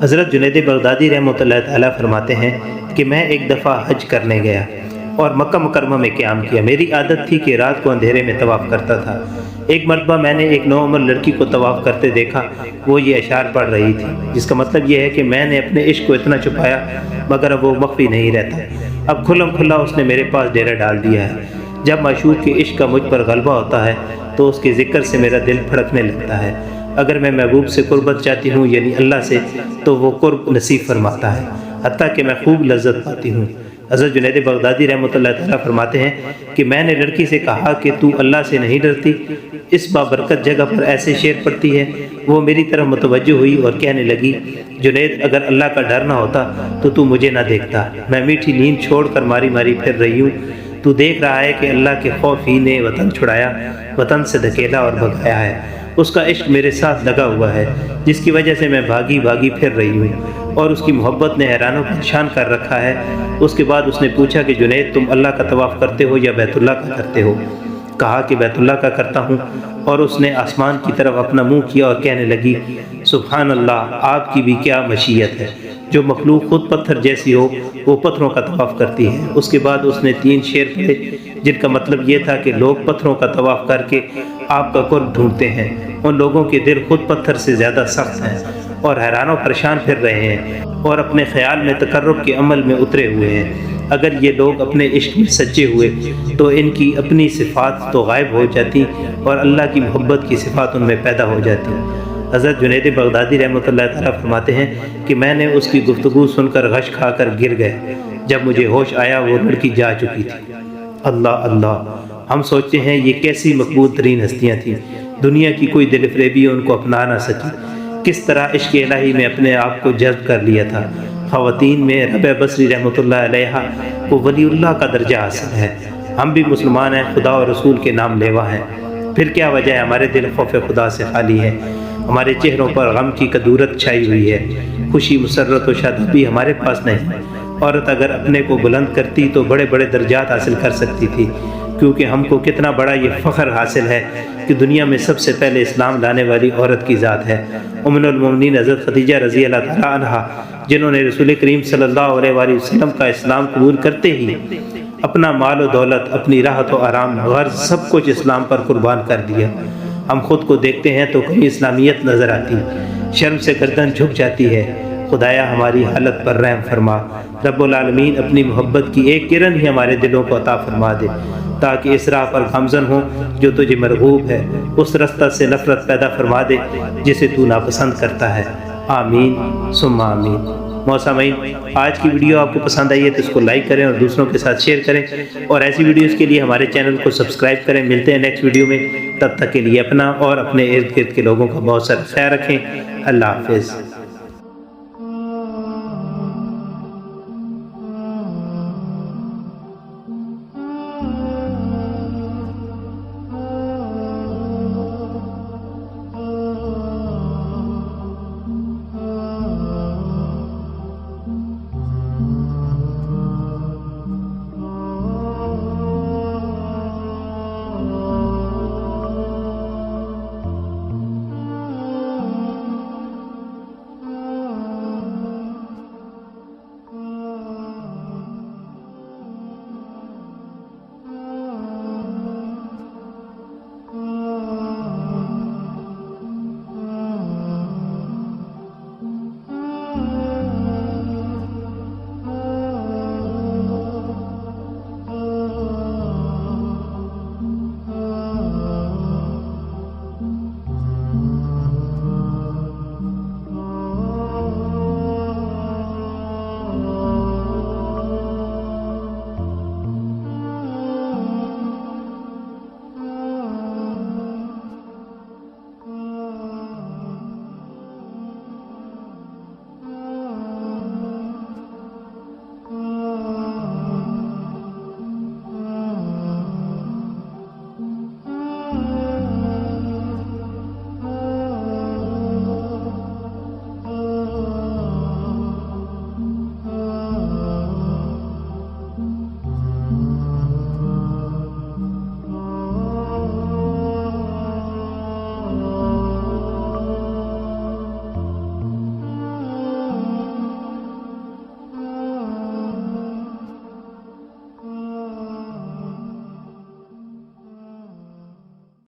حضرت جنید بغدادی رحمۃ اللہ تعالیٰ فرماتے ہیں کہ میں ایک دفعہ حج کرنے گیا اور مکہ مکرمہ میں قیام کیا۔ میری عادت تھی کہ رات کو اندھیرے میں طواف کرتا تھا۔ ایک مرتبہ میں نے ایک نوعمر لڑکی کو طواف کرتے دیکھا، وہ یہ اشعار پڑھ رہی تھی، جس کا مطلب یہ ہے کہ میں نے اپنے عشق کو اتنا چھپایا مگر اب وہ مخفی نہیں رہتا۔ اب کھلم کھلا اس نے میرے پاس ڈیرا ڈال دیا ہے۔ جب معشوق کے عشق کا مجھ پر غلبہ ہوتا ہے تو اس کے ذکر سے میرا دل پھڑکنے لگتا ہے۔ اگر میں محبوب سے قربت چاہتی ہوں یعنی اللہ سے، تو وہ قرب نصیب فرماتا ہے، حتیٰ کہ میں خوب لذت پاتی ہوں۔ حضرت جنید بغدادی رحمۃ اللہ تعالیٰ فرماتے ہیں کہ میں نے لڑکی سے کہا کہ تو اللہ سے نہیں ڈرتی، اس بابرکت جگہ پر ایسے شعر پڑھتی ہے۔ وہ میری طرف متوجہ ہوئی اور کہنے لگی، جنید اگر اللہ کا ڈر نہ ہوتا تو مجھے نہ دیکھتا۔ میں میٹھی نیند چھوڑ کر ماری ماری پھر رہی ہوں۔ تو دیکھ رہا ہے کہ اللہ کے خوف ہی نے وطن چھڑایا، وطن سے دھکیلا اور بھگایا ہے۔ اس کا عشق میرے ساتھ لگا ہوا ہے، جس کی وجہ سے میں بھاگی بھاگی پھر رہی ہوں، اور اس کی محبت نے حیران و پریشان کر رکھا ہے۔ اس کے بعد اس نے پوچھا کہ جنید تم اللہ کا طواف کرتے ہو یا بیت اللہ کا کرتے ہو؟ کہا کہ بیت اللہ کا کرتا ہوں، اور اس نے آسمان کی طرف اپنا منہ کیا اور کہنے لگی، سبحان اللہ، آپ کی بھی کیا مشیت ہے، جو مخلوق خود پتھر جیسی ہو وہ پتھروں کا طواف کرتی ہے۔ اس کے بعد اس نے 3 شعر پڑھے جن کا مطلب یہ تھا کہ لوگ پتھروں کا طواف کر کے آپ کا قرب ڈھونڈتے ہیں، ان لوگوں کے دل خود پتھر سے زیادہ سخت ہیں اور حیران و پریشان پھر رہے ہیں اور اپنے خیال میں تقرب کے عمل میں اترے ہوئے ہیں۔ اگر یہ لوگ اپنے عشق میں سچے ہوئے تو ان کی اپنی صفات تو غائب ہو جاتی اور اللہ کی محبت کی صفات ان میں پیدا ہو جاتی۔ حضرت جنید بغدادی رحمۃ اللہ تعالیٰ فرماتے ہیں کہ میں نے اس کی گفتگو سن کر غش کھا کر گر گئے۔ جب مجھے ہوش آیا وہ لڑکی جا چکی تھی۔ اللہ اللہ، ہم سوچتے ہیں یہ کیسی مقبول ترین ہستیاں تھیں، دنیا کی کوئی دل فریبی ان کو اپنا نہ سکی، کس طرح عشق الہی میں اپنے آپ کو جذب کر لیا تھا۔ خواتین میں ربیہ بصری رحمۃ اللہ علیہ کو ولی اللہ کا درجہ حاصل ہے۔ ہم بھی مسلمان ہیں، خدا اور رسول کے نام لیوا ہیں، پھر کیا وجہ ہے ہمارے دل خوف خدا سے خالی ہے؟ ہمارے چہروں پر غم کی کدورت چھائی ہوئی ہے، خوشی مسرت و شادابی ہمارے پاس نہیں۔ عورت اگر اپنے کو بلند کرتی تو بڑے بڑے درجات حاصل کر سکتی تھی، کیونکہ ہم کو کتنا بڑا یہ فخر حاصل ہے کہ دنیا میں سب سے پہلے اسلام لانے والی عورت کی ذات ہے ام المومنین حضرت خدیجہ رضی اللہ تعالیٰ عنہا، جنہوں نے رسول کریم صلی اللہ علیہ وآلہ وسلم کا اسلام قبول کرتے ہی اپنا مال و دولت، اپنی راحت و آرام، غرض سب کچھ اسلام پر قربان کر دیا۔ ہم خود کو دیکھتے ہیں تو کہیں اسلامیت نظر آتی، شرم سے گردن جھک جاتی ہے۔ خدایا ہماری حالت پر رحم فرما، رب العالمین اپنی محبت کی ایک کرن ہی ہمارے دلوں کو عطا فرما دے، تاکہ اس راہ پر گامزن ہو جو تجھے مرغوب ہے، اس رستہ سے نفرت پیدا فرما دے جسے تو ناپسند کرتا ہے۔ آمین ثم آمین۔ سامعین، آج کی ویڈیو آپ کو پسند آئی ہے تو اس کو لائک کریں اور دوسروں کے ساتھ شیئر کریں، اور ایسی ویڈیوز کے لیے ہمارے چینل کو سبسکرائب کریں۔ ملتے ہیں نیکسٹ ویڈیو میں، تب تک کے لیے اپنا اور اپنے ارد گرد کے لوگوں کا بہت سارا خیال رکھیں۔ اللہ حافظ۔